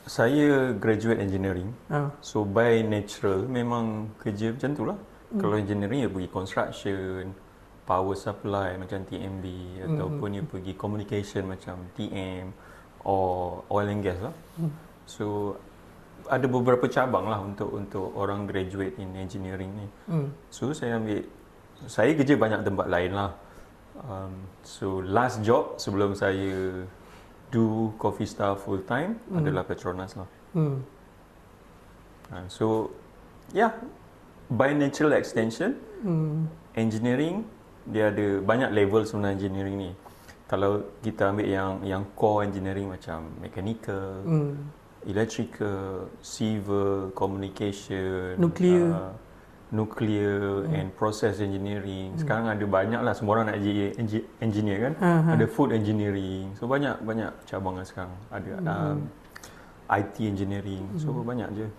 Saya graduate engineering. Ah. So by natural memang kerja macam tu lah. Kalau engineering ya pergi construction, power supply macam TMB, ataupun you pergi communication macam TM or oil and gas lah. So ada beberapa cabang lah untuk orang graduate in engineering ni. So saya kerja banyak tempat lain lah. So last job sebelum saya do Coffee Star full time adalah Petronas lah. So yeah, by natural extension, engineering dia ada banyak level sebenarnya engineering ni. Kalau kita ambil yang core engineering macam mechanical, electrical, civil, communication, nuclear and process engineering. Sekarang ada banyak lah, semua orang nak jadi engineer kan. Ada food engineering. So banyak cabang lah sekarang. Ada IT engineering. So banyak je.